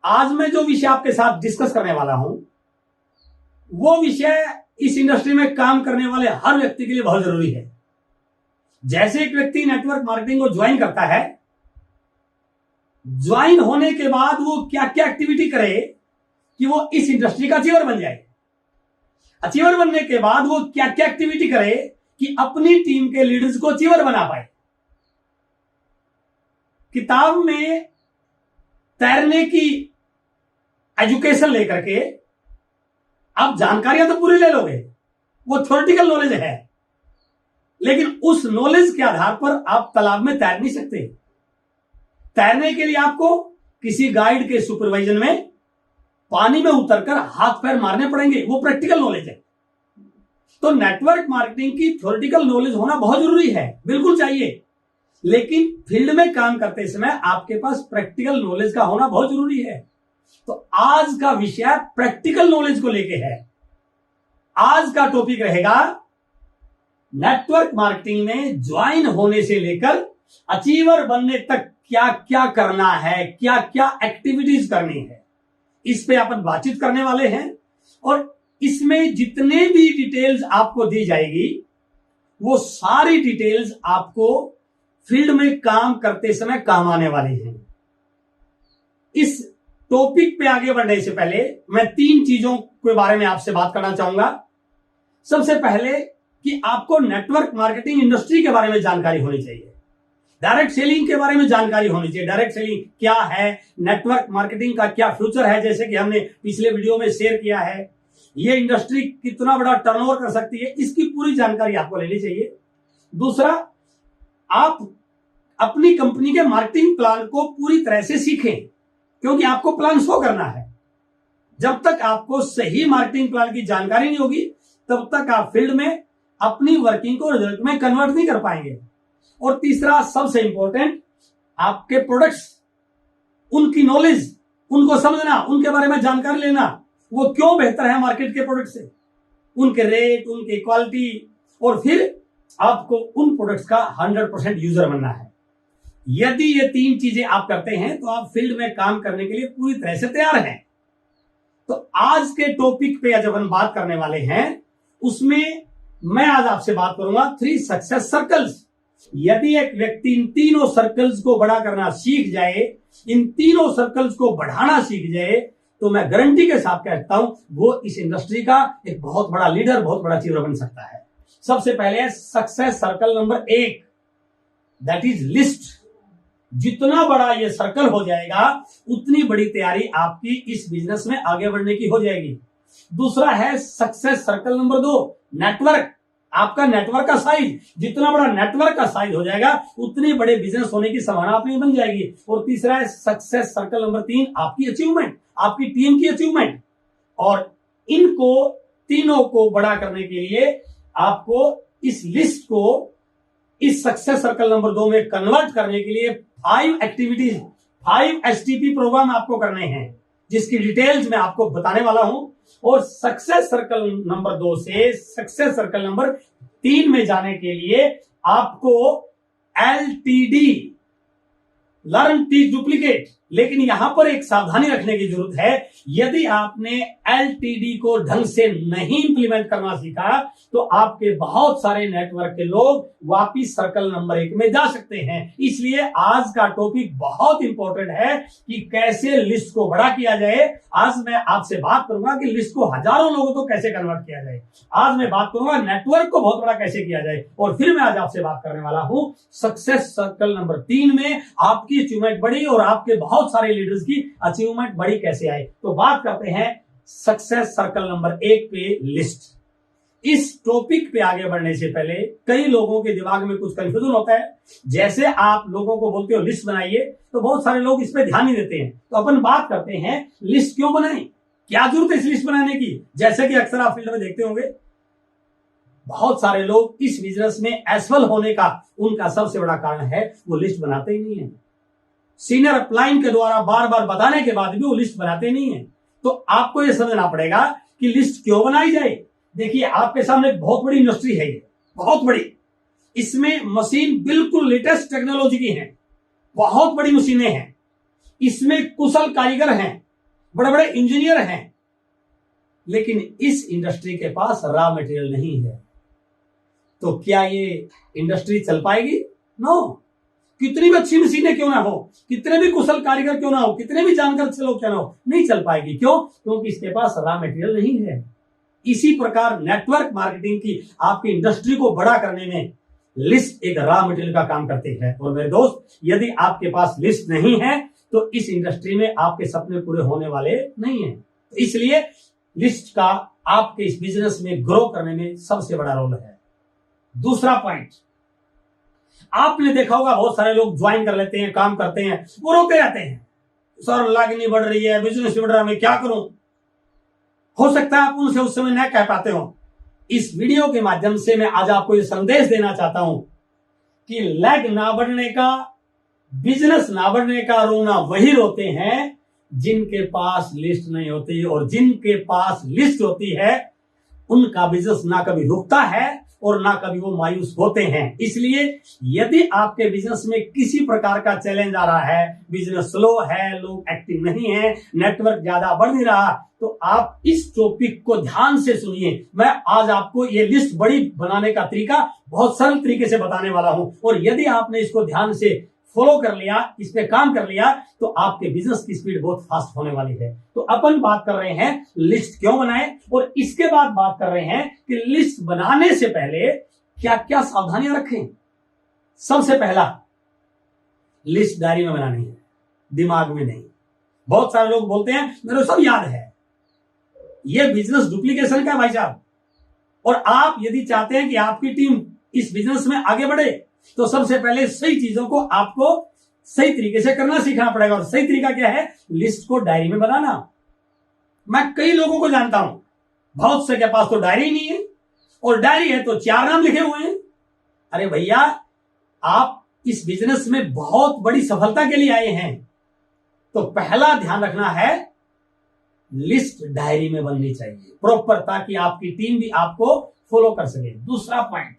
आज मैं जो विषय आपके साथ डिस्कस करने वाला हूं वो विषय इस इंडस्ट्री में काम करने वाले हर व्यक्ति के लिए बहुत जरूरी है। जैसे एक व्यक्ति नेटवर्क मार्केटिंग को ज्वाइन करता है, ज्वाइन होने के बाद वो क्या क्या एक्टिविटी करे कि वो इस इंडस्ट्री का अचीवर बन जाए। अचीवर बनने के बाद वो क्या क्या एक्टिविटी करे कि अपनी टीम के लीडर्स को अचीवर बना पाए। किताब में तैरने की एजुकेशन लेकर के आप जानकारियां तो पूरी ले लोगे, वो थ्योरेटिकल नॉलेज है, लेकिन उस नॉलेज के आधार पर आप तालाब में तैर नहीं सकते। तैरने के लिए आपको किसी गाइड के सुपरवाइजन में पानी में उतरकर हाथ पैर मारने पड़ेंगे, वो प्रैक्टिकल नॉलेज है। तो नेटवर्क मार्केटिंग की थ्योरेटिकल नॉलेज होना बहुत जरूरी है, बिल्कुल चाहिए, लेकिन फील्ड में काम करते समय आपके पास प्रैक्टिकल नॉलेज का होना बहुत जरूरी है। तो आज का विषय प्रैक्टिकल नॉलेज को लेके है। आज का टॉपिक रहेगा नेटवर्क मार्केटिंग में ज्वाइन होने से लेकर अचीवर बनने तक क्या क्या करना है, क्या क्या एक्टिविटीज करनी है, इस पे अपन बातचीत करने वाले हैं। और इसमें जितने भी डिटेल्स आपको दी जाएगी वो सारी डिटेल्स आपको फील्ड में काम करते समय काम आने वाली हैं। इस टॉपिक पे आगे बढ़ने से पहले मैं 3 चीजों के बारे में आपसे बात करना चाहूंगा। सबसे पहले कि आपको नेटवर्क मार्केटिंग इंडस्ट्री के बारे में जानकारी होनी चाहिए, डायरेक्ट सेलिंग के बारे में जानकारी होनी चाहिए। डायरेक्ट सेलिंग क्या है, नेटवर्क मार्केटिंग का क्या फ्यूचर है, जैसे कि हमने पिछले वीडियो में शेयर किया है, ये इंडस्ट्री कितना बड़ा टर्नओवर कर सकती है, इसकी पूरी जानकारी आपको लेनी चाहिए। दूसरा, आप अपनी कंपनी के मार्केटिंग प्लान को पूरी तरह से सीखें, क्योंकि आपको प्लान शो करना है। जब तक आपको सही मार्केटिंग प्लान की जानकारी नहीं होगी तब तक आप फील्ड में अपनी वर्किंग को रिजल्ट में कन्वर्ट नहीं कर पाएंगे। और तीसरा, सबसे इंपॉर्टेंट, आपके प्रोडक्ट्स, उनकी नॉलेज, उनको समझना, उनके बारे में जानकारी लेना, वो क्यों बेहतर है मार्केट के प्रोडक्ट से, उनके रेट, उनकी क्वालिटी, और फिर आपको उन प्रोडक्ट्स का 100% यूजर बनना है। यदि ये 3 चीजें आप करते हैं तो आप फील्ड में काम करने के लिए पूरी तरह से तैयार हैं। तो आज के टॉपिक पे जब हम बात करने वाले हैं उसमें मैं आज आपसे बात करूंगा 3 सक्सेस सर्कल्स। यदि एक व्यक्ति इन तीनों सर्कल्स को बड़ा करना सीख जाए, इन तीनों सर्कल्स को बढ़ाना सीख जाए, तो मैं गारंटी के साथ कहता हूं वो इस इंडस्ट्री का एक बहुत बड़ा लीडर, बहुत बड़ा अचीवर बन सकता है। सबसे पहले success circle number 1, that is list. जितना बड़ा ये सर्कल हो जाएगा उतनी बड़ी तैयारी आपकी इस बिजनेस में आगे बढ़ने की हो जाएगी। दूसरा है सक्सेस सर्कल नंबर 2, नेटवर्क। आपका नेटवर्क का साइज, जितना बड़ा नेटवर्क का साइज हो जाएगा उतनी बड़े बिजनेस होने की संभावना आपकी बन जाएगी। और तीसरा है सक्सेस सर्कल नंबर 3, आपकी अचीवमेंट, आपकी टीम की अचीवमेंट। और इनको तीनों को बड़ा करने के लिए आपको इस लिस्ट को इस सक्सेस सर्कल नंबर 2 में कन्वर्ट करने के लिए 5 एक्टिविटीज, 5 STP प्रोग्राम आपको करने हैं, जिसकी डिटेल्स मैं आपको बताने वाला हूं। और सक्सेस सर्कल नंबर 2 से सक्सेस सर्कल नंबर 3 में जाने के लिए आपको LTD, लर्न टीच डुप्लीकेट, लेकिन यहां पर एक सावधानी रखने की जरूरत है। यदि आपने LTD को ढंग से नहीं इंप्लीमेंट करना सीखा तो आपके बहुत सारे नेटवर्क के लोग वापिस सर्कल नंबर 1 में जा सकते हैं। इसलिए आज का टॉपिक बहुत इंपॉर्टेंट है कि कैसे लिस्ट को बड़ा किया जाए। आज मैं आपसे बात करूंगा कि लिस्ट को हजारों लोगों को कैसे कन्वर्ट किया जाए। आज मैं बात करूंगा नेटवर्क को बहुत बड़ा कैसे किया जाए। और फिर मैं आज आपसे बात करने वाला हूं सक्सेस सर्कल नंबर 3 में आपकी अचीवमेंट बढ़ी और आपके बहुत सारे लीडर्स की अचीवमेंट बड़ी कैसे आए। तो बात करते हैं सक्सेस सर्कल नंबर 1 पे, लिस्ट। इस टॉपिक पे आगे बढ़ने से पहले कई लोगों के दिमाग में कुछ कंफ्यूजन होता है। जैसे आप लोगों को बोलते हो लिस्ट बनाइए, तो बहुत सारे लोग इस पे ध्यान नहीं देते हैं। तो अपन बात करते हैं लिस्ट क्यों बनाएं, क्या जरूरत है इस लिस्ट बनाने की। जैसे कि अक्सर आप फील्ड में देखते होंगे बहुत सारे लोग इस बिजनेस में असफल होने का उनका सबसे बड़ा कारण है वो लिस्ट बनाते ही नहीं है। सीनियर अपलाइन के द्वारा बार बार बताने के बाद भी वो लिस्ट बनाते नहीं है। तो आपको यह समझना पड़ेगा कि लिस्ट क्यों बनाई जाए। देखिए, आपके सामने एक बहुत बड़ी इंडस्ट्री है, ये बहुत बड़ी। इसमें मशीन बिल्कुल लेटेस्ट टेक्नोलॉजी की हैं, बहुत बड़ी मशीनें हैं, इसमें कुशल कारीगर हैं, बड़े बड़े इंजीनियर हैं, लेकिन इस इंडस्ट्री के पास रॉ मटेरियल नहीं है, तो क्या ये इंडस्ट्री चल पाएगी? नो। कितनी भी अच्छी मशीनें क्यों ना हो, कितने भी कुशल कारीगर क्यों ना हो, कितने भी जानकार लोग क्यों ना हो, नहीं चल पाएगी। क्यों? क्योंकि इसके पास रॉ मटेरियल नहीं है। इसी प्रकार नेटवर्क मार्केटिंग की आपकी इंडस्ट्री को बड़ा करने में लिस्ट एक रॉ मटेरियल का काम करती है। और मेरे दोस्त, यदि आपके पास लिस्ट नहीं है तो इस इंडस्ट्री में आपके सपने पूरे होने वाले नहीं है। तो इसलिए लिस्ट का आपके इस बिजनेस में ग्रो करने में सबसे बड़ा रोल है। दूसरा पॉइंट, आपने देखा होगा बहुत सारे लोग ज्वाइन कर लेते हैं, काम करते हैं, वो रोते रहते हैं, सर लाग नहीं बढ़ रही है, बिजनेस नहीं बढ़ रहा, मैं क्या करूं? हो सकता है आप उनसे उस समय न कह पाते हो। इस वीडियो के माध्यम से मैं आज आपको ये संदेश देना चाहता हूं कि लैग ना बढ़ने का, बिजनेस ना बढ़ने का रोना वही रोते हैं जिनके पास लिस्ट नहीं होती, और जिनके पास लिस्ट होती है उनका बिजनेस ना कभी रुकता है और ना कभी वो मायूस होते हैं। इसलिए यदि आपके बिजनेस में किसी प्रकार का चैलेंज आ रहा है, बिजनेस स्लो है, लोग एक्टिव नहीं है, नेटवर्क ज्यादा बढ़ नहीं रहा, तो आप इस टॉपिक को ध्यान से सुनिए। मैं आज आपको ये लिस्ट बड़ी बनाने का तरीका बहुत सरल तरीके से बताने वाला हूं, और यदि आपने इसको ध्यान से फॉलो कर लिया, इस पे काम कर लिया, तो आपके बिजनेस की स्पीड बहुत फास्ट होने वाली है। तो अपन बात कर रहे हैं लिस्ट क्यों बनाएं, और इसके बाद बात कर रहे हैं कि लिस्ट बनाने से पहले क्या क्या सावधानियां रखें। सबसे पहला, लिस्ट डायरी में बनानी है, दिमाग में नहीं। बहुत सारे लोग बोलते हैं मेरे को सब याद है, यह बिजनेस डुप्लीकेशन का है भाई साहब। और आप यदि चाहते हैं कि आपकी टीम इस बिजनेस में आगे बढ़े, तो सबसे पहले सही चीजों को आपको सही तरीके से करना सीखना पड़ेगा। और सही तरीका क्या है? लिस्ट को डायरी में बनाना। मैं कई लोगों को जानता हूं, बहुत से के पास तो डायरी नहीं है, और डायरी है तो 4 नाम लिखे हुए हैं। अरे भैया, आप इस बिजनेस में बहुत बड़ी सफलता के लिए आए हैं, तो पहला ध्यान रखना है लिस्ट डायरी में बननी चाहिए प्रॉपर, ताकि आपकी टीम भी आपको फॉलो कर सके। दूसरा पॉइंट,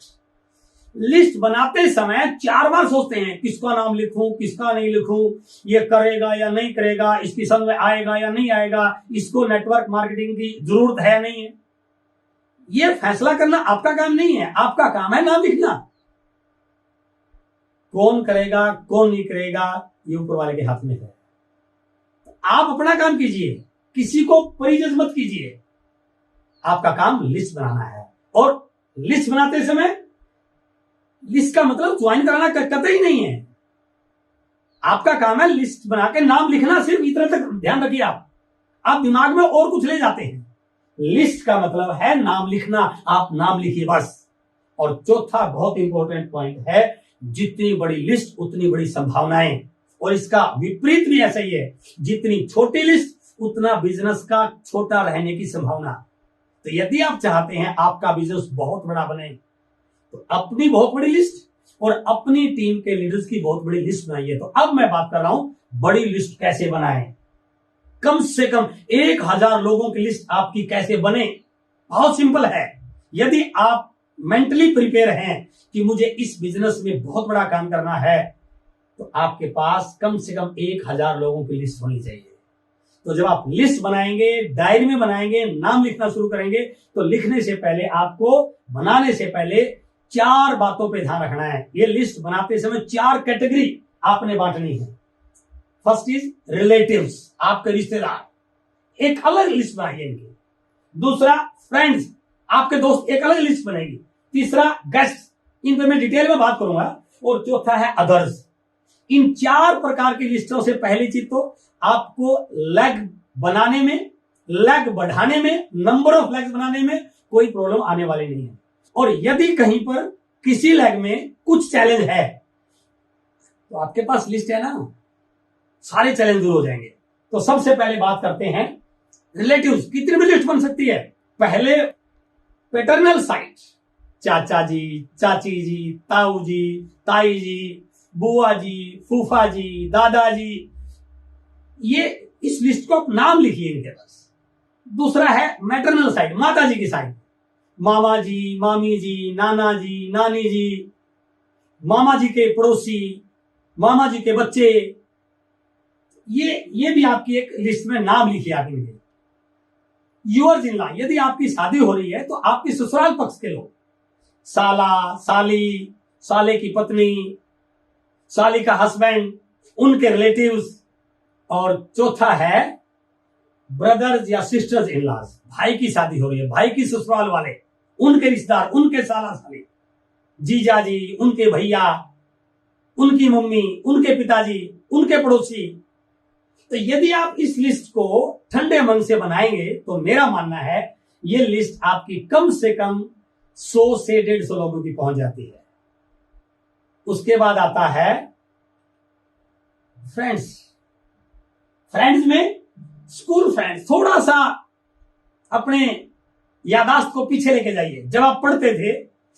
लिस्ट बनाते समय 4 बार सोचते हैं किसका नाम लिखूं, किसका नहीं लिखूं, ये करेगा या नहीं करेगा, इसकी समझ में आएगा या नहीं आएगा, इसको नेटवर्क मार्केटिंग की जरूरत है या नहीं है। ये फैसला करना आपका काम नहीं है, आपका काम है नाम लिखना। कौन करेगा कौन नहीं करेगा ये ऊपर वाले के हाथ में है। आप अपना काम कीजिए, किसी को परिजन मत कीजिए। आपका काम लिस्ट बनाना है, और लिस्ट बनाते समय लिस्ट का मतलब ज्वाइन कराना कतई नहीं है। आपका काम है लिस्ट बना के नाम लिखना, सिर्फ इतना तक ध्यान रखिए। आप दिमाग में और कुछ ले जाते हैं। लिस्ट का मतलब है नाम लिखना, आप नाम लिखिए बस। और चौथा बहुत इंपॉर्टेंट पॉइंट है, जितनी बड़ी लिस्ट उतनी बड़ी संभावनाएं, और इसका विपरीत भी ऐसा ही है, जितनी छोटी लिस्ट उतना बिजनेस का छोटा रहने की संभावना। तो यदि आप चाहते हैं आपका बिजनेस बहुत बड़ा बने, तो अपनी बहुत बड़ी लिस्ट और अपनी टीम के लीडर्स की बहुत बड़ी लिस्ट बनाइए। तो अब मैं बात कर रहा हूं बड़ी लिस्ट कैसे बनाएं। कम से कम 1000 लोगों की लिस्ट आपकी कैसे बने। बहुत सिंपल है। यदि आप मेंटली प्रिपेयर हैं कि मुझे इस बिजनेस में बहुत बड़ा काम करना है, तो आपके पास कम से कम 1000 लोगों की लिस्ट होनी चाहिए। तो जब आप लिस्ट बनाएंगे, डायरी में बनाएंगे, नाम लिखना शुरू करेंगे, तो लिखने से पहले आपको, बनाने से पहले 4 बातों पे ध्यान रखना है। ये लिस्ट बनाते समय 4 कैटेगरी आपने बांटनी है। फर्स्ट इज रिलेटिव्स, आपके रिश्तेदार, एक अलग लिस्ट बनाइए इनकी। दूसरा फ्रेंड्स, आपके दोस्त, एक अलग लिस्ट बनेगी। तीसरा गेस्ट, इन पे मैं डिटेल में बात करूंगा। और चौथा है अदर्स। इन 4 प्रकार की लिस्टों से पहली चीज तो आपको लेग बनाने में, लेग बढ़ाने में, नंबर ऑफ लेग्स बनाने में कोई प्रॉब्लम आने वाली नहीं है। और यदि कहीं पर किसी लेग में कुछ चैलेंज है, तो आपके पास लिस्ट है ना, सारे चैलेंज दूर हो जाएंगे। तो सबसे पहले बात करते हैं रिलेटिव्स। कितनी भी लिस्ट बन सकती है। पहले पैटर्नल साइड, चाचा जी, चाची जी, ताऊ जी, ताई जी, बुआ जी, फूफा जी, दादाजी, ये इस लिस्ट को आप नाम लिखिए इनके पास। दूसरा है मैटरनल साइड, माता जी की साइड, मामा जी, मामी जी, नाना जी, नानी जी, मामा जी के पड़ोसी, मामा जी के बच्चे, ये भी आपकी एक लिस्ट में नाम लिखिए आप इनके। योर्स इन लॉ, यदि आपकी शादी हो रही है तो आपकी ससुराल पक्ष के लोग, साला, साली, साले की पत्नी, साली का हस्बैंड, उनके रिलेटिव्स, और चौथा है ब्रदर्स या सिस्टर्स इन लॉज, भाई की शादी हो रही है, भाई की ससुराल वाले, उनके रिश्तेदार, उनके साला साली, जीजा जी, उनके भैया, उनकी मम्मी, उनके पिताजी, उनके पड़ोसी। तो यदि आप इस लिस्ट को ठंडे मन से बनाएंगे तो मेरा मानना है ये लिस्ट आपकी कम से कम 100 से 150 लोगों की पहुंच जाती है। उसके बाद आता है फ्रेंड्स। फ्रेंड्स में स्कूल फ्रेंड्स, थोड़ा सा अपने यादाश्त को पीछे लेके जाइए। जब आप पढ़ते थे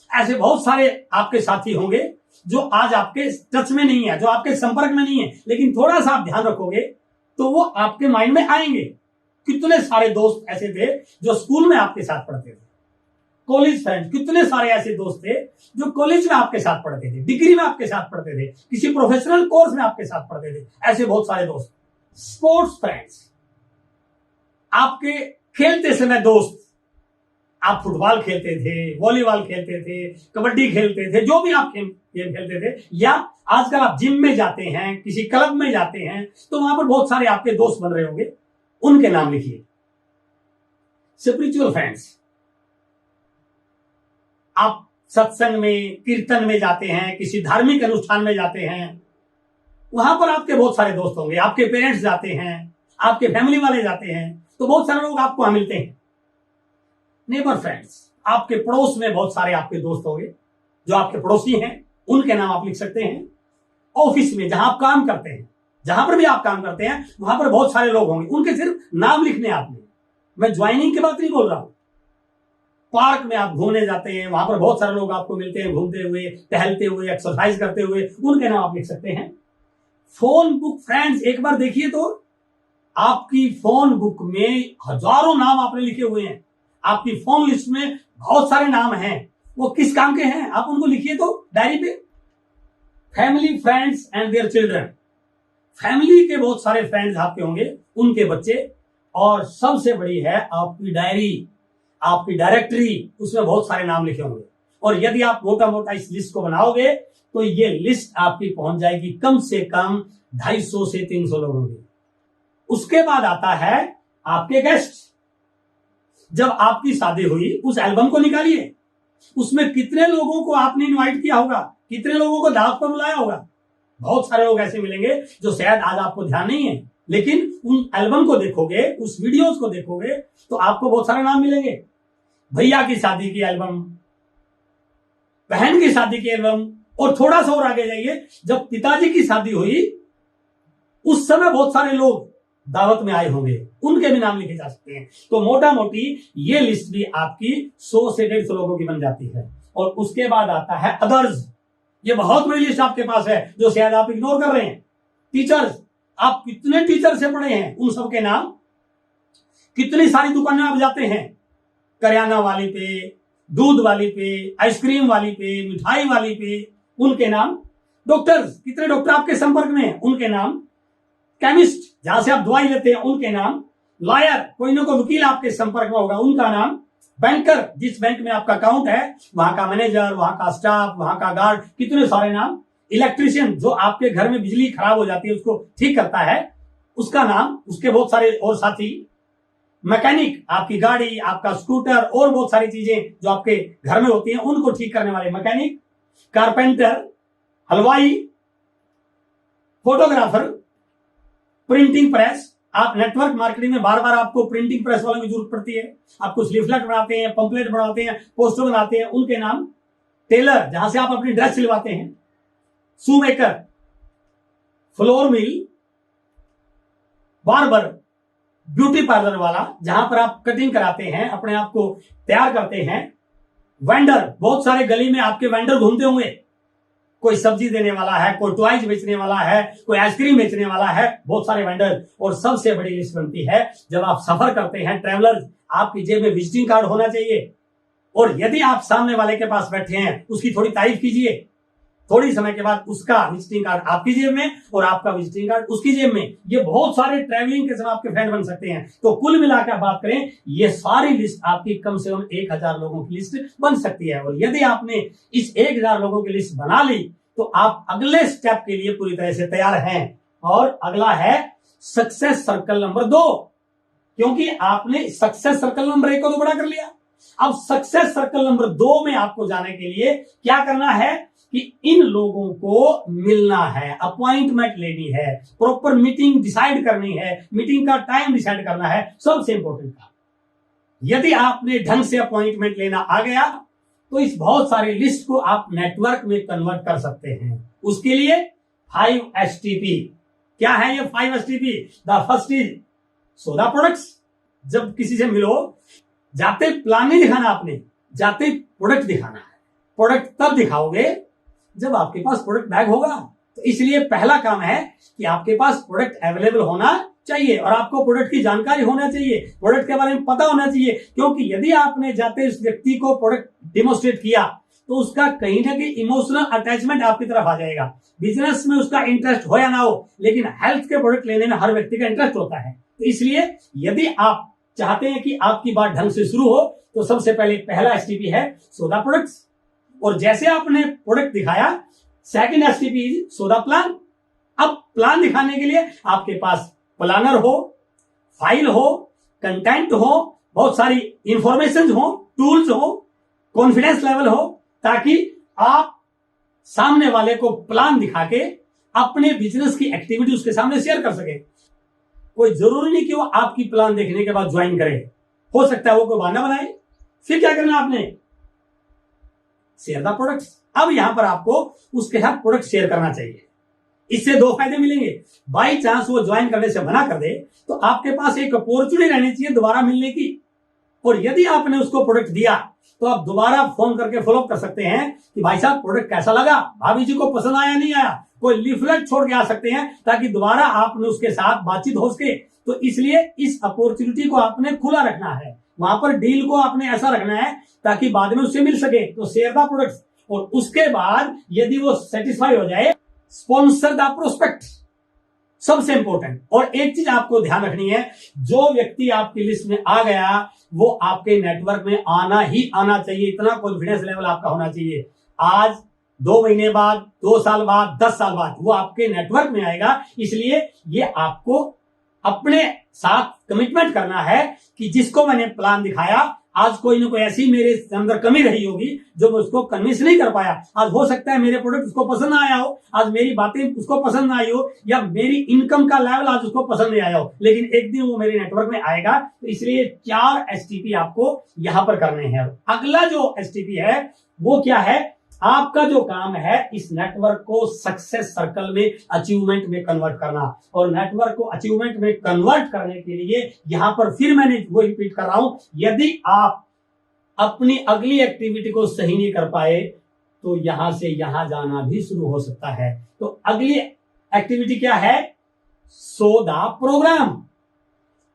ऐसे बहुत सारे आपके साथी होंगे जो आज आपके टच में नहीं है, जो आपके संपर्क में नहीं है, लेकिन थोड़ा सा आप ध्यान रखोगे तो वो आपके माइंड में आएंगे। कितने सारे दोस्त ऐसे थे जो स्कूल में आपके साथ पढ़ते थे। कॉलेज फ्रेंड्स, कितने सारे ऐसे दोस्त थे जो कॉलेज में आपके साथ पढ़ते थे, डिग्री में आपके साथ पढ़ते थे, किसी प्रोफेशनल कोर्स में आपके साथ पढ़ते थे, ऐसे बहुत सारे दोस्त। स्पोर्ट्स फ्रेंड्स, आपके खेलते समय दोस्त, आप फुटबॉल खेलते थे, वॉलीबॉल खेलते थे, कबड्डी खेलते थे, जो भी आप गेम खेलते थे, या आजकल आप जिम में जाते हैं, किसी क्लब में जाते हैं, तो वहां पर बहुत सारे आपके दोस्त बन रहे होंगे, उनके नाम लिखिए। स्पिरिचुअल फ्रेंड्स, आप सत्संग में, कीर्तन में जाते हैं, किसी धार्मिक अनुष्ठान में जाते हैं, वहां पर आपके बहुत सारे दोस्त होंगे। आपके पेरेंट्स जाते हैं, आपके फैमिली वाले जाते हैं, तो बहुत सारे लोग आपको वहां मिलते हैं। नेबर फ्रेंड्स, आपके पड़ोस में बहुत सारे आपके दोस्त होंगे जो आपके पड़ोसी हैं, उनके नाम आप लिख सकते हैं। ऑफिस में जहां आप काम करते हैं, जहां पर भी आप काम करते हैं, वहां पर बहुत सारे लोग होंगे, उनके सिर्फ नाम लिखने आपने। मैं ज्वाइनिंग की बात नहीं बोल रहा हूं। पार्क में आप घूमने जाते हैं, वहां पर बहुत सारे लोग आपको मिलते हैं, घूमते हुए, टहलते हुए, एक्सरसाइज करते हुए, उनके नाम आप लिख सकते हैं। फोन बुक फ्रेंड्स, एक बार देखिए तो आपकी फोन बुक में हजारों नाम आपने लिखे हुए हैं। आपकी फोन लिस्ट में बहुत सारे नाम हैं, वो किस काम के हैं आप उनको लिखिए तो डायरी पे। Family friends and their children, family के बहुत सारे फ्रेंड्स आपके होंगे, उनके बच्चे, और सबसे बड़ी है आपकी डायरी, आपकी डायरेक्टरी, उसमें बहुत सारे नाम लिखे होंगे। और यदि आप मोटा मोटा इस लिस्ट को बनाओगे तो ये लिस्ट आपकी पहुंच जाएगी कम से कम 250 से 300 लोगों की। उसके बाद आता है आपके गेस्ट। जब आपकी शादी हुई, उस एल्बम को निकालिए, उसमें कितने लोगों को आपने इनवाइट किया होगा, कितने लोगों को दावत पर बुलाया होगा। बहुत सारे लोग ऐसे मिलेंगे जो शायद आज आपको ध्यान नहीं है, लेकिन उन एल्बम को देखोगे, उस वीडियोस को देखोगे तो आपको बहुत सारे नाम मिलेंगे। भैया की शादी की एल्बम, बहन की शादी की एल्बम, और थोड़ा सा और आगे जाइए, जब पिताजी की शादी हुई उस समय बहुत सारे लोग दावत में आए होंगे, उनके भी नाम लिखे जा सकते हैं। तो मोटा मोटी ये लिस्ट भी आपकी 100 से 150 लोगों की बन जाती है। और उसके बाद आता है अदर्स। ये बहुत बड़ी लिस्ट आपके पास है जो शायद आप इग्नोर कर रहे हैं। टीचर्स, आप कितने टीचर से पढ़े हैं, उन सबके नाम। कितनी सारी दुकानें आप जाते हैं, करियाना वाली पे, दूध वाली पे, आइसक्रीम वाली पे, मिठाई वाली पे, उनके नाम। डॉक्टर्स, कितने डॉक्टर आपके संपर्क में हैं, उनके नाम। केमिस्ट, जहां से आप दवाई लेते हैं, उनके नाम। लॉयर, कोई ना कोई वकील आपके संपर्क में होगा, उनका नाम। बैंकर, जिस बैंक में आपका अकाउंट है, वहां का मैनेजर, वहां का स्टाफ, वहां का गार्ड, कितने सारे नाम। इलेक्ट्रिशियन, जो आपके घर में बिजली खराब हो जाती है उसको ठीक करता है, उसका नाम, उसके बहुत सारे और साथी। मैकेनिक, आपकी गाड़ी, आपका स्कूटर और बहुत सारी चीजें जो आपके घर में होती हैं उनको ठीक करने वाले मैकेनिक। कारपेंटर, हलवाई, फोटोग्राफर, प्रिंटिंग प्रेस। आप नेटवर्क मार्केटिंग में बार बार आपको प्रिंटिंग प्रेस वालों की जरूरत पड़ती है, आपको लीफलेट बनाते हैं, पंपलेट बनाते हैं, पोस्टर बनाते हैं, उनके नाम। टेलर, जहां से आप अपनी ड्रेस सिलवाते हैं। शू maker, flour mill, barber, beauty parlour वाला, जहां पर आप कटिंग कराते हैं, अपने आप को तैयार करते हैं। वेंडर, बहुत सारे गली में आपके वेंडर घूमते होंगे, कोई सब्जी देने वाला है, कोई टॉयज बेचने वाला है, कोई आइसक्रीम बेचने वाला है, बहुत सारे वेंडर। और सबसे बड़ी लिस्ट बनती है जब आप सफर करते हैं, ट्रैवलर, आपकी जेब में विजिटिंग कार्ड होना चाहिए। और यदि आप सामने वाले के पास बैठे हैं, उसकी थोड़ी तारीफ कीजिए, थोड़ी समय के बाद उसका विजिटिंग कार्ड आपकी जेब में और आपका विजिटिंग कार्ड उसकी जेब में। ये बहुत सारे ट्रैवलिंग के समय आपके फ्रेंड बन सकते हैं। तो कुल मिलाकर बात करें, ये सारी लिस्ट आपकी कम से कम 1000 लोगों की लिस्ट बन सकती है। और यदि आपने इस 1000 लोगों की लिस्ट बना ली तो आप अगले स्टेप के लिए पूरी तरह से तैयार हैं। और अगला है सक्सेस सर्कल नंबर 2, क्योंकि आपने सक्सेस सर्कल नंबर 1 को तो बड़ा कर लिया। अब सक्सेस सर्कल नंबर 2 में आपको जाने के लिए क्या करना है कि इन लोगों को मिलना है, अपॉइंटमेंट लेनी है, प्रॉपर मीटिंग डिसाइड करनी है, मीटिंग का टाइम डिसाइड करना है, सबसे इंपॉर्टेंट काम। यदि आपने ढंग से अपॉइंटमेंट लेना आ गया तो इस बहुत सारी लिस्ट को आप नेटवर्क में कन्वर्ट कर सकते हैं। उसके लिए 5 STP। क्या है ये 5 STP? The first is show the products. जब किसी से मिलो, जाते प्लान नहीं दिखाना, आपने जाते प्रोडक्ट दिखाना है। प्रोडक्ट तब दिखाओगे जब आपके पास प्रोडक्ट बैग होगा। तो इसलिए पहला काम है कि आपके पास प्रोडक्ट अवेलेबल होना चाहिए और आपको प्रोडक्ट की जानकारी होना चाहिए, प्रोडक्ट के बारे में पता होना चाहिए। क्योंकि यदि आपने जाते उस व्यक्ति को प्रोडक्ट डिमोस्ट्रेट किया तो उसका कहीं ना कहीं इमोशनल अटैचमेंट आपकी तरफ आ जाएगा। बिजनेस में उसका इंटरेस्ट हो या ना हो, लेकिन हेल्थ के प्रोडक्ट लेने में हर व्यक्ति का इंटरेस्ट होता है। तो इसलिए यदि आप चाहते हैं कि आपकी बात ढंग से शुरू हो तो सबसे पहले पहला STP है शो द प्रोडक्ट्स। और जैसे आपने प्रोडक्ट दिखाया, second STP show the plan. अब प्लान दिखाने के लिए आपके पास प्लानर हो, फाइल हो, कंटेंट हो, बहुत सारी इंफॉर्मेशन हो, टूल्स हो, कॉन्फिडेंस लेवल हो, ताकि आप सामने वाले को प्लान दिखा के अपने बिजनेस की एक्टिविटी उसके सामने शेयर कर सके। कोई जरूरी नहीं कि वो आपकी प्लान देखने के बाद ज्वाइन करे, हो सकता है वो कोई बहाना बनाए। फिर क्या करना आपने? Share the products. अब यहां पर आपको उसके साथ प्रोडक्ट शेयर करना चाहिए। इससे 2 फायदे मिलेंगे। बाई चांस वो ज्वाइन करने से मना कर दे तो आपके पास एक अपॉर्चुनिटी रहनी चाहिए दोबारा मिलने की। और यदि आपने उसको प्रोडक्ट दिया तो आप दोबारा फोन करके फॉलो कर सकते हैं कि भाई साहब प्रोडक्ट कैसा लगा, भाभी जी को पसंद आया नहीं आया, कोई लीफलेट छोड़ के आ सकते हैं ताकि दोबारा आपने उसके साथ बातचीत हो सके। तो इसलिए इस अपॉर्चुनिटी को आपने खुला रखना है, वहां पर डील को आपने ऐसा रखना है ताकि बाद में उससे मिल सके। तो शेयर द प्रोडक्ट्स। और उसके बाद यदि वो सेटिस्फाई हो जाए, स्पॉन्सर द प्रोस्पेक्ट, सबसे इंपॉर्टेंट। और एक चीज आपको ध्यान रखनी है, जो व्यक्ति आपकी लिस्ट में आ गया वो आपके नेटवर्क में आना ही आना चाहिए। इतना कॉन्फिडेंस लेवल आपका होना चाहिए। आज 2 महीने बाद, 2 साल बाद, 10 साल बाद वो आपके नेटवर्क में आएगा। इसलिए ये आपको अपने साथ कमिटमेंट करना है कि जिसको मैंने प्लान दिखाया, आज कोई ना कोई ऐसी मेरे अंदर कमी रही होगी जो मैं उसको कन्विंस नहीं कर पाया। आज हो सकता है मेरे प्रोडक्ट उसको पसंद ना आया हो, आज मेरी बातें उसको पसंद ना आई हो, या मेरी इनकम का लेवल आज उसको पसंद नहीं आया हो, लेकिन एक दिन वो मेरे नेटवर्क में आएगा। तो इसलिए 4 STP आपको यहां पर करने हैं। अगला जो STP है वो क्या है? आपका जो काम है इस नेटवर्क को सक्सेस सर्कल में, अचीवमेंट में कन्वर्ट करना। और नेटवर्क को अचीवमेंट में कन्वर्ट करने के लिए यहां पर फिर मैंने वो रिपीट कर रहा हूं, यदि आप अपनी अगली एक्टिविटी को सही नहीं कर पाए तो यहां से यहां जाना भी शुरू हो सकता है। तो अगली एक्टिविटी क्या है? Show the programme.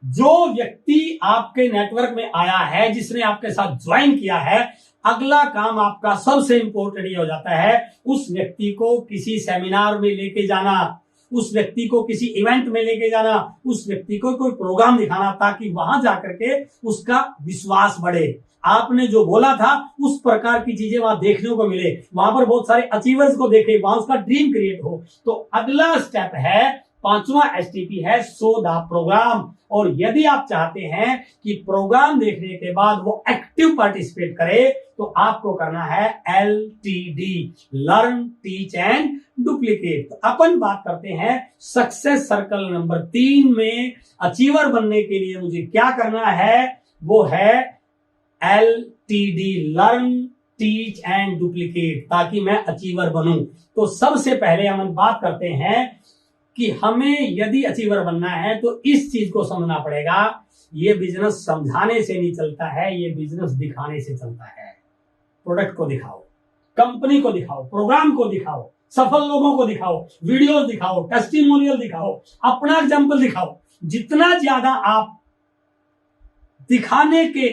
जो व्यक्ति आपके नेटवर्क में आया है, जिसने आपके साथ ज्वाइन किया है, अगला काम आपका सबसे इंपॉर्टेंट ये हो जाता है उस व्यक्ति को किसी सेमिनार में लेके जाना, उस व्यक्ति को किसी इवेंट में लेके जाना, उस व्यक्ति को कोई प्रोग्राम दिखाना, ताकि वहां जाकर के उसका विश्वास बढ़े। आपने जो बोला था उस प्रकार की चीजें वहां देखने को मिले, वहां पर बहुत सारे अचीवर्स को देखे, वहां उसका ड्रीम क्रिएट हो। तो अगला स्टेप है, 5वां STP है शो द प्रोग्राम। और यदि आप चाहते हैं कि प्रोग्राम देखने के बाद वो एक्टिव पार्टिसिपेट करे तो आपको करना है LTD, learn, teach and duplicate. तो अपन बात करते हैं सक्सेस सर्कल नंबर 3 में अचीवर बनने के लिए मुझे क्या करना है, वो है LTD, learn, teach and duplicate, ताकि मैं अचीवर बनूं। तो सबसे पहले हम बात करते हैं कि हमें यदि अचीवर बनना है तो इस चीज को समझना पड़ेगा, ये बिजनेस समझाने से नहीं चलता है, ये बिजनेस दिखाने से चलता है। प्रोडक्ट को दिखाओ, कंपनी को दिखाओ, प्रोग्राम को दिखाओ, सफल लोगों को दिखाओ, वीडियोस दिखाओ, टेस्टिमोनियल दिखाओ, अपना एग्जांपल दिखाओ। जितना ज्यादा आप दिखाने के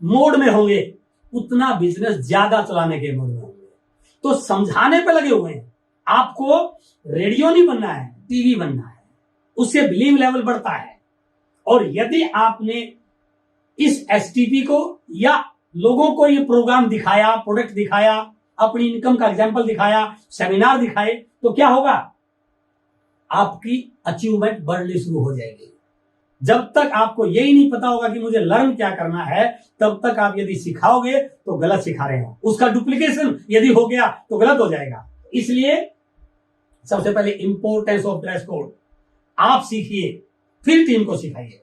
मोड में होंगे उतना बिजनेस ज्यादा चलाने के मोड में होंगे। तो समझाने पे लगे हुए हैं। आपको रेडियो नहीं बनना है, टीवी बनना है, उससे बिलीव लेवल बढ़ता है। और यदि आपने इस एसटीपी को या लोगों को ये प्रोग्राम दिखाया, प्रोडक्ट दिखाया, अपनी इनकम का एग्जाम्पल दिखाया, सेमिनार दिखाए, तो क्या होगा, आपकी अचीवमेंट बढ़नी शुरू हो जाएगी। जब तक आपको यही नहीं पता होगा कि मुझे लर्न क्या करना है, तब तक आप यदि सिखाओगे तो गलत सिखा रहे हो, उसका डुप्लीकेशन यदि हो गया तो गलत हो जाएगा। इसलिए सबसे पहले इंपॉर्टेंस ऑफ ड्रेस कोड आप सीखिए, फिर टीम को सिखाइए।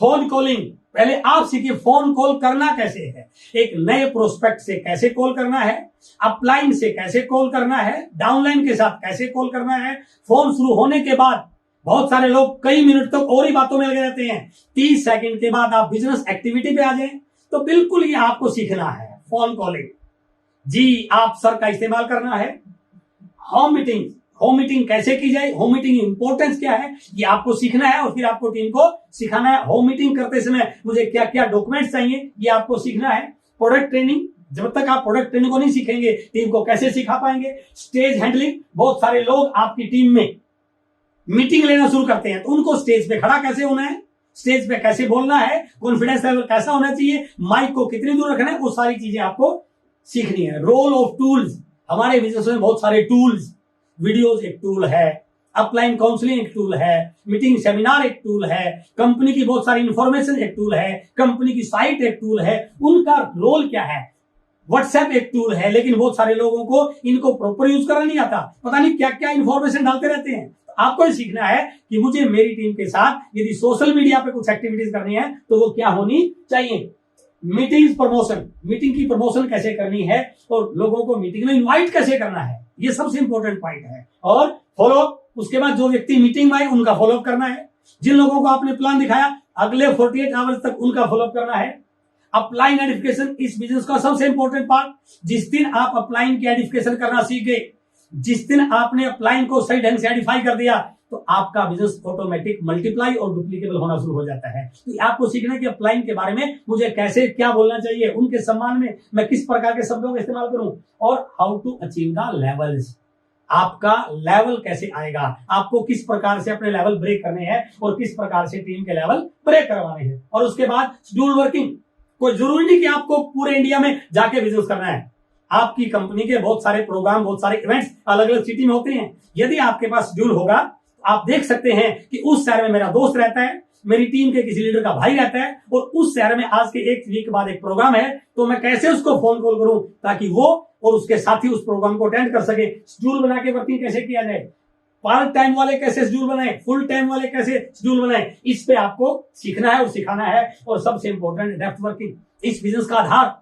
फोन कॉलिंग पहले आप सीखिए, फोन कॉल करना कैसे है, एक नए प्रोस्पेक्ट से कैसे कॉल करना है, अपलाइन से कैसे कॉल करना है, डाउनलाइन के साथ कैसे कॉल करना है। फोन शुरू होने के बाद बहुत सारे लोग कई मिनट तक और ही बातों में लगे रहते हैं, 30 सेकंड के बाद आप बिजनेस एक्टिविटी पे आ जाएं। तो बिल्कुल ये आपको सीखना है फोन कॉलिंग। जी, आप सर का इस्तेमाल करना है। होम मीटिंग कैसे की जाए, होम मीटिंग इंपॉर्टेंस क्या है, ये आपको सीखना है और फिर आपको टीम को सिखाना है। होम मीटिंग करते समय मुझे क्या क्या डॉक्यूमेंट्स चाहिए, ये आपको सीखना है। प्रोडक्ट ट्रेनिंग, जब तक आप प्रोडक्ट ट्रेनिंग को नहीं सीखेंगे टीम को कैसे सिखा पाएंगे। स्टेज हैंडलिंग, बहुत सारे लोग आपकी टीम में मीटिंग लेना शुरू करते हैं तो उनको स्टेज पे खड़ा कैसे होना है, स्टेज पे कैसे बोलना है, कॉन्फिडेंस लेवल कैसा होना चाहिए, माइक को कितनी दूर रखना है, वो सारी चीजें आपको सीखनी है। रोल ऑफ टूल्स, हमारे बिजनेस में बहुत सारे टूल्स, वीडियोस एक टूल है, अपलाइन काउंसलिंग एक टूल है, मीटिंग सेमिनार एक टूल है, कंपनी की बहुत सारी इंफॉर्मेशन एक टूल है, कंपनी की साइट एक टूल है, उनका रोल क्या है। व्हाट्सएप एक टूल है, लेकिन बहुत सारे लोगों को इनको प्रॉपर यूज करना नहीं आता, पता नहीं क्या क्या इंफॉर्मेशन डालते रहते हैं। आपको ये सीखना है कि मुझे मेरी टीम के साथ यदि सोशल मीडिया पे कुछ एक्टिविटीज करनी है तो वो क्या होनी चाहिए। मीटिंग प्रमोशन, मीटिंग की प्रमोशन कैसे करनी है और लोगों को मीटिंग में इनवाइट कैसे करना है, ये सबसे इंपॉर्टेंट पॉइंट है। और फॉलो, उसके बाद जो व्यक्ति मीटिंग में आए उनका फॉलोअप करना है। जिन लोगों को आपने प्लान दिखाया अगले 48 आवर्स तक उनका फॉलोअप करना है। अपलाइन एडिफिकेशन इस बिजनेस का सबसे इंपॉर्टेंट पार्ट। जिस दिन आप अपलाइन की एडिफिकेशन करना सीख गए, जिस दिन आपने अपलाइन को सही ढंग से आइडेंटिफाई कर दिया, तो आपका बिजनेस ऑटोमेटिक मल्टीप्लाई और डुप्लीकेबल होना शुरू हो जाता है। तो आपको सीखना है कि अपलाइन के बारे में मुझे कैसे क्या बोलना चाहिए, उनके सम्मान में मैं किस प्रकार के शब्दों का इस्तेमाल करूं, और how to achieve the levels, आपका लेवल कैसे आएगा, आपको किस प्रकार से अपने लेवल ब्रेक करने हैं और किस प्रकार से टीम के लेवल ब्रेक करवाने हैं। और उसके बाद शेड्यूल वर्किंग, कोई जरूरी नहीं कि आपको पूरे इंडिया में जाके बिजनेस करना है। आपकी कंपनी के बहुत सारे प्रोग्राम, बहुत सारे इवेंट्स अलग अलग सिटी में होते हैं। यदि आपके पास शेड्यूल होगा, आप देख सकते हैं कि उस शहर में मेरा दोस्त रहता है, मेरी टीम के किसी लीडर का भाई रहता है और उस शहर में आज के एक वीक बाद एक प्रोग्राम है, तो मैं कैसे उसको फोन कॉल करूं ताकि वो और उसके साथी उस प्रोग्राम को अटेंड कर सके। शेड्यूल बना के वर्किंग कैसे किया जाए, पार्ट टाइम वाले कैसे शेड्यूल बनाए, फुल टाइम वाले कैसे शेड्यूल बनाए, इस पे आपको सीखना है और सिखाना है। और सबसे इंपॉर्टेंट डेप्थ वर्किंग, इस बिजनेस का आधार।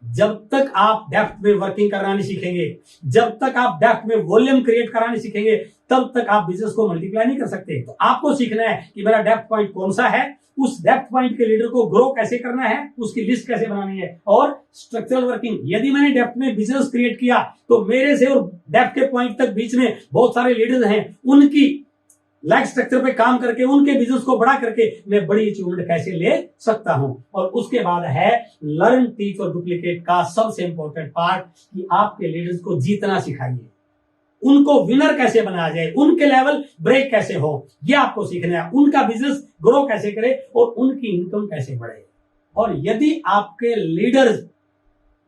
जब तक आप डेप्थ में वर्किंग करना नहीं सीखेंगे, जब तक आप डेप्थ में वॉल्यूम क्रिएट कराना नहीं सीखेंगे, तब तक आप बिजनेस को मल्टीप्लाई नहीं कर सकते। तो आपको सीखना है कि मेरा डेप्थ पॉइंट कौन सा है, उस डेप्थ पॉइंट के लीडर को ग्रो कैसे करना है, उसकी लिस्ट कैसे बनानी है। और स्ट्रक्चरल वर्किंग, यदि मैंने डेप्थ में बिजनेस क्रिएट किया तो मेरे से और डेप्थ के पॉइंट तक बीच में बहुत सारे लीडर्स हैं, उनकी लाइफ स्ट्रक्चर पे काम करके उनके बिजनेस को बड़ा करके मैं बड़ी अचीवमेंट कैसे ले सकता हूं। और उसके बाद है लर्न, टीच और डुप्लीकेट का सबसे इंपॉर्टेंट पार्ट कि आपके लीडर्स को जीतना सिखाइए, उनको विनर कैसे बनाया जाए, उनके लेवल ब्रेक कैसे हो, ये आपको सीखना है। उनका बिजनेस ग्रो कैसे करे और उनकी इनकम कैसे बढ़े। और यदि आपके लीडर्स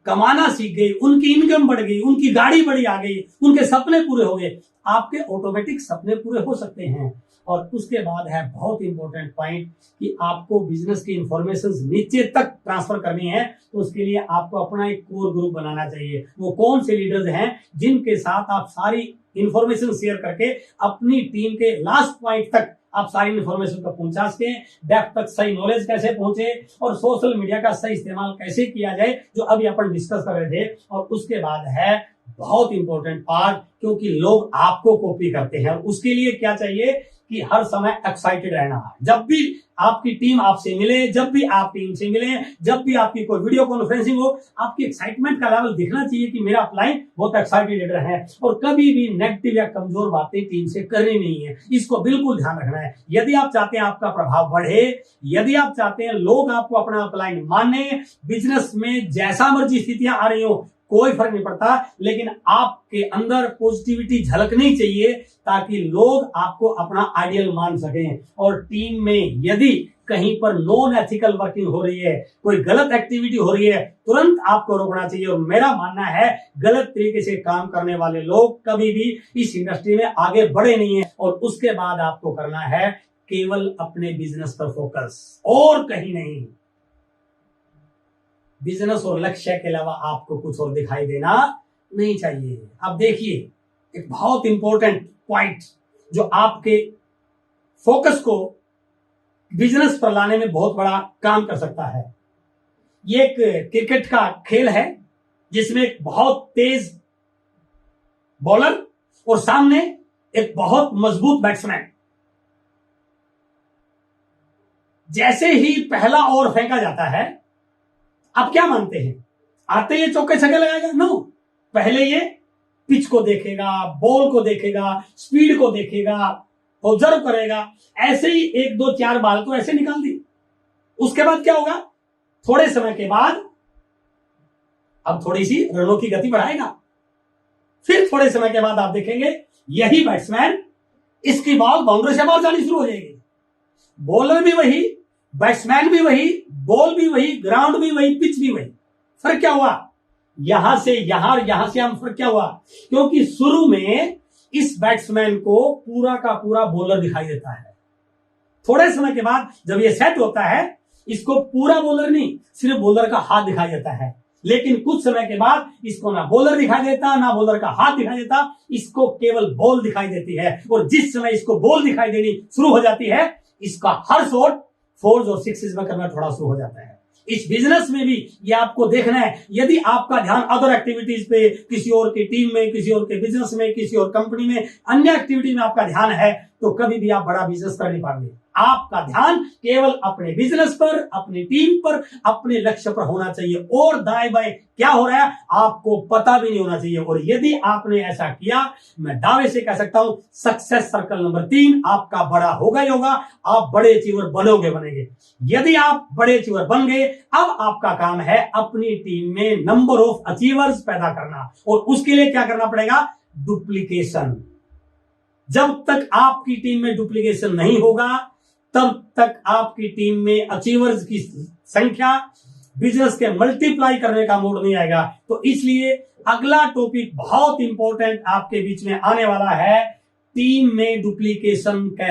कमाना सीख गए, उनकी इनकम बढ़ गई, उनकी गाड़ी बड़ी आ गई, उनके सपने पूरे हो गए, आपके ऑटोमेटिक सपने पूरे हो सकते हैं। और उसके बाद है बहुत इंपॉर्टेंट पॉइंट कि आपको बिजनेस की इंफॉर्मेशन नीचे तक ट्रांसफर करनी है, तो उसके लिए आपको अपना एक कोर ग्रुप बनाना चाहिए। वो कौन से लीडर्स हैं जिनके साथ आप सारी इंफॉर्मेशन शेयर करके अपनी टीम के लास्ट पॉइंट तक आप सारी इंफॉर्मेशन को पहुंचा सके, डेप्थ तक सही नॉलेज कैसे पहुंचे और सोशल मीडिया का सही इस्तेमाल कैसे किया जाए, जो अभी अपन डिस्कस कर रहे थे। और उसके बाद है बहुत इंपॉर्टेंट पार्ट, क्योंकि लोग आपको कॉपी करते हैं, और उसके लिए क्या चाहिए कि हर समय एक्साइटेड रहना है। जब भी आपकी टीम आपसे मिले, जब भी आप टीम से मिले, जब भी आपकी कोई वीडियो कॉन्फ्रेंसिंग हो, आपकी एक्साइटमेंट का लेवल दिखना चाहिए कि मेरा अपलाइन बहुत एक्साइटेड लीडर है। और कभी भी नेगेटिव या कमजोर बातें टीम से करनी नहीं है, इसको बिल्कुल ध्यान रखना है। यदि आप चाहते हैं आपका प्रभाव बढ़े, यदि आप चाहते हैं लोग आपको अपना अपलाइन माने, बिजनेस में जैसा मर्जी स्थितियां आ रही हो, कोई फर्क नहीं पड़ता, लेकिन आपके अंदर पॉजिटिविटी झलकनी चाहिए ताकि लोग आपको अपना आइडियल मान सकें। और टीम में यदि कहीं पर नॉन एथिकल वर्किंग हो रही है, कोई गलत एक्टिविटी हो रही है, तुरंत आपको रोकना चाहिए। और मेरा मानना है गलत तरीके से काम करने वाले लोग कभी भी इस इंडस्ट्री में आगे बढ़े नहीं है। और उसके बाद आपको करना है केवल अपने बिजनेस पर फोकस, और कहीं नहीं। बिजनेस और लक्ष्य के अलावा आपको कुछ और दिखाई देना नहीं चाहिए। अब देखिए एक बहुत इंपॉर्टेंट पॉइंट जो आपके फोकस को बिजनेस पर लाने में बहुत बड़ा काम कर सकता है। ये एक क्रिकेट का खेल है जिसमें एक बहुत तेज बॉलर और सामने एक बहुत मजबूत बैट्समैन। जैसे ही पहला ओवर फेंका जाता है, आप क्या मानते हैं, आते ये चौके छक्के लगाएगा? नो, पहले ये पिच को देखेगा, बॉल को देखेगा, स्पीड को देखेगा, ऑब्जर्व करेगा। ऐसे ही 1 2 4 बाल तो ऐसे निकाल दी। उसके बाद क्या होगा, थोड़े समय के बाद अब थोड़ी सी रनों की गति बढ़ाएगा। फिर थोड़े समय के बाद आप देखेंगे यही बैट्समैन, इसकी बॉल बाउंड्री से बाहर जानी शुरू हो जाएगी। बॉलर भी वही, बैट्समैन भी वही, बॉल भी वही, ग्राउंड भी वही, पिच भी वही। फर्क क्या हुआ, यहां से यहां और यहां से हम फर्क क्या हुआ, क्योंकि शुरू में इस बैट्समैन को पूरा का पूरा बॉलर दिखाई देता है। थोड़े समय के बाद जब ये सेट होता है, इसको पूरा बॉलर नहीं, सिर्फ बॉलर का हाथ दिखाई देता है। लेकिन कुछ समय के बाद इसको ना बॉलर दिखाई देता, ना बॉलर का हाथ दिखाई देता, इसको केवल बॉल दिखाई देती है। और जिस समय इसको बॉल दिखाई देनी शुरू हो जाती है, इसका हर शॉट 4 और 6 में करना थोड़ा शुरू हो जाता है। इस बिजनेस में भी ये आपको देखना है। यदि आपका ध्यान अदर एक्टिविटीज पे, किसी और की टीम में, किसी और के बिजनेस में, किसी और कंपनी में, अन्य एक्टिविटी में आपका ध्यान है, तो कभी भी आप बड़ा बिजनेस कर नहीं पाएंगे। आपका ध्यान केवल अपने बिजनेस पर, अपनी टीम पर, अपने लक्ष्य पर होना चाहिए। और दाएं बाएं क्या हो रहा है आपको पता भी नहीं होना चाहिए। और यदि आपने ऐसा किया, मैं दावे से कह सकता हूं सक्सेस सर्कल नंबर 3 आपका बड़ा होगा ही होगा। आप बड़े अचीवर बनेंगे। यदि आप बड़े अचीवर बन गए, अब आपका काम है अपनी टीम में नंबर ऑफ अचीवर्स पैदा करना। और उसके लिए क्या करना पड़ेगा, डुप्लीकेशन। जब तक आपकी टीम में डुप्लीकेशन नहीं होगा, तब तक आपकी टीम में अचीवर्स की संख्या, बिजनेस के मल्टीप्लाई करने का मूड नहीं आएगा। तो इसलिए अगला टॉपिक बहुत इंपॉर्टेंट आपके बीच में आने वाला है, टीम में डुप्लीकेशन कैसे